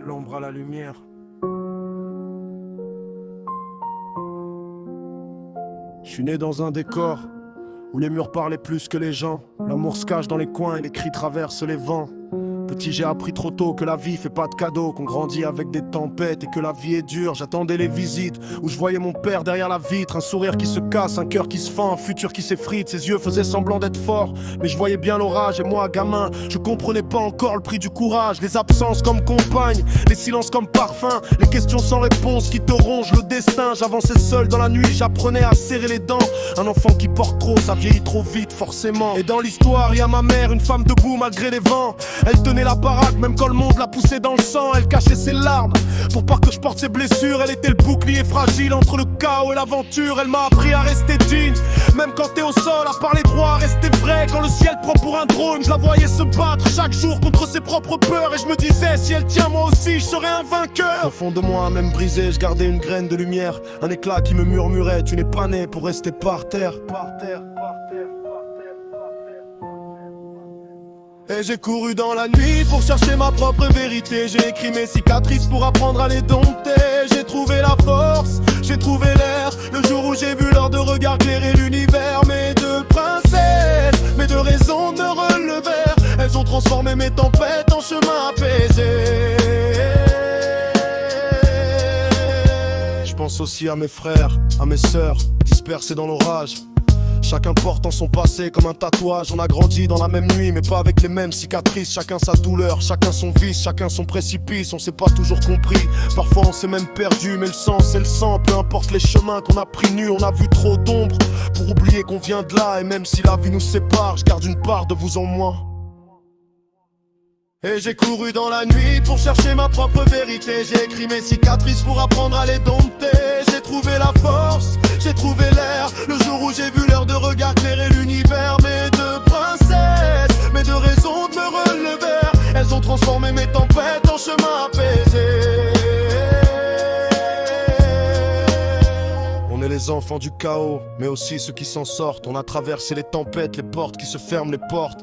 l'ombre à la lumière. Je suis né dans un décor où les murs parlaient plus que les gens. L'amour se cache dans les coins et les cris traversent les vents. Petit, j'ai appris trop tôt que la vie fait pas de cadeaux, qu'on grandit avec des tempêtes et que la vie est dure. J'attendais les visites où je voyais mon père derrière la vitre, un sourire qui se casse, un cœur qui se fend, un futur qui s'effrite. Ses yeux faisaient semblant d'être forts, mais je voyais bien l'orage. Et moi, gamin, je comprenais pas encore le prix du courage. Les absences comme compagne, les silences comme parfum, les questions sans réponse qui te rongent le destin. J'avançais seul dans la nuit, j'apprenais à serrer les dents. Un enfant qui porte trop, ça vieillit trop vite forcément. Et dans l'histoire, y a ma mère, une femme debout malgré les vents. Elle tenait la baraque, même quand le monde la poussait dans le sang. Elle cachait ses larmes pour pas que je porte ses blessures. Elle était le bouclier fragile entre le chaos et l'aventure. Elle m'a appris à rester digne, même quand t'es au sol, à parler droit, à rester vrai. Quand le ciel prend pour un drone, je la voyais se battre chaque jour contre ses propres peurs. Et je me disais, si elle tient, moi aussi, je serai un vainqueur. Au fond de moi, même brisé, je gardais une graine de lumière. Un éclat qui me murmurait, tu n'es pas né pour rester par terre. Par terre, par terre. Et j'ai couru dans la nuit pour chercher ma propre vérité. J'ai écrit mes cicatrices pour apprendre à les dompter. J'ai trouvé la force, j'ai trouvé l'air, le jour où j'ai vu l'heure de regard éclairer l'univers. Mes deux princesses, mes deux raisons de me relever, elles ont transformé mes tempêtes en chemin apaisé. Je pense aussi à mes frères, à mes sœurs, dispersés dans l'orage. Chacun porte en son passé comme un tatouage. On a grandi dans la même nuit mais pas avec les mêmes cicatrices. Chacun sa douleur, chacun son vice, chacun son précipice. On s'est pas toujours compris, parfois on s'est même perdu. Mais le sang c'est le sang, peu importe les chemins qu'on a pris nus. On a vu trop d'ombre pour oublier qu'on vient de là. Et même si la vie nous sépare, je garde une part de vous en moi. Et j'ai couru dans la nuit pour chercher ma propre vérité. J'ai écrit mes cicatrices pour apprendre à les dompter. J'ai trouvé la force, j'ai trouvé l'air, le jour où j'ai vu l'heure de regard éclairer l'univers. Mes deux princesses, mes deux raisons de me relever, elles ont transformé mes tempêtes en chemin apaisé. On est les enfants du chaos, mais aussi ceux qui s'en sortent. On a traversé les tempêtes, les portes qui se ferment, les portes.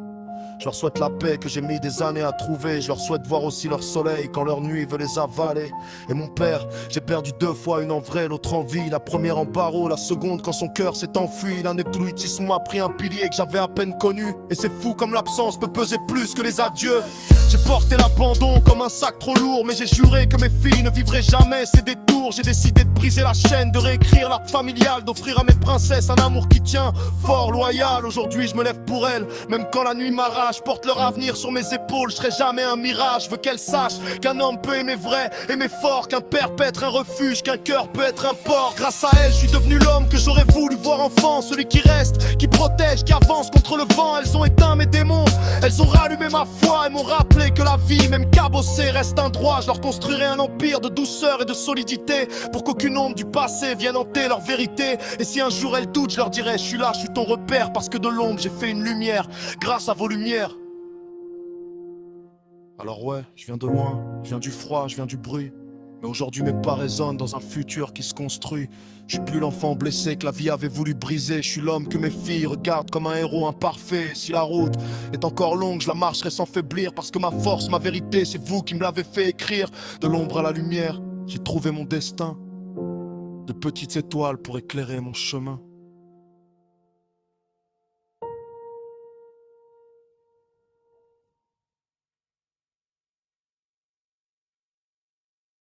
Je leur souhaite la paix que j'ai mis des années à trouver. Je leur souhaite voir aussi leur soleil quand leur nuit veut les avaler. Et mon père, j'ai perdu 2 fois, une en vrai, l'autre en vie. La première en barreau, la seconde quand son cœur s'est enfui. L'un des plus m'a pris un pilier que j'avais à peine connu. Et c'est fou comme l'absence peut peser plus que les adieux. J'ai porté l'abandon comme un sac trop lourd, mais j'ai juré que mes filles ne vivraient jamais ces détours. J'ai décidé de briser la chaîne, de réécrire l'arc familial, d'offrir à mes princesses un amour qui tient, fort, loyal. Aujourd'hui je me lève pour elles, même quand la nuit m'arrache. Je porte leur avenir sur mes épaules, je serai jamais un mirage. Je veux qu'elles sachent qu'un homme peut aimer vrai, aimer fort, qu'un père peut être un refuge, qu'un cœur peut être un port. Grâce à elles, je suis devenu l'homme que j'aurais voulu voir enfant, celui qui reste, qui protège, qui avance contre le vent. Elles ont éteint mes démons, elles ont rallumé ma foi et m'ont rappelé que la vie, même cabossée, reste un droit. Je leur construirai un empire de douceur et de solidité pour qu'aucune ombre du passé vienne hanter leur vérité. Et si un jour elles doutent, je leur dirai, je suis là, je suis ton repère, parce que de l'ombre j'ai fait une lumière, grâce à vos lumières. Alors ouais, je viens de loin, je viens du froid, je viens du bruit. Mais aujourd'hui mes pas résonnent dans un futur qui se construit. Je suis plus l'enfant blessé que la vie avait voulu briser. Je suis l'homme que mes filles regardent comme un héros imparfait. Si la route est encore longue, je la marcherai sans faiblir. Parce que ma force, ma vérité, c'est vous qui me l'avez fait écrire. De l'ombre à la lumière, j'ai trouvé mon destin. De petites étoiles pour éclairer mon chemin.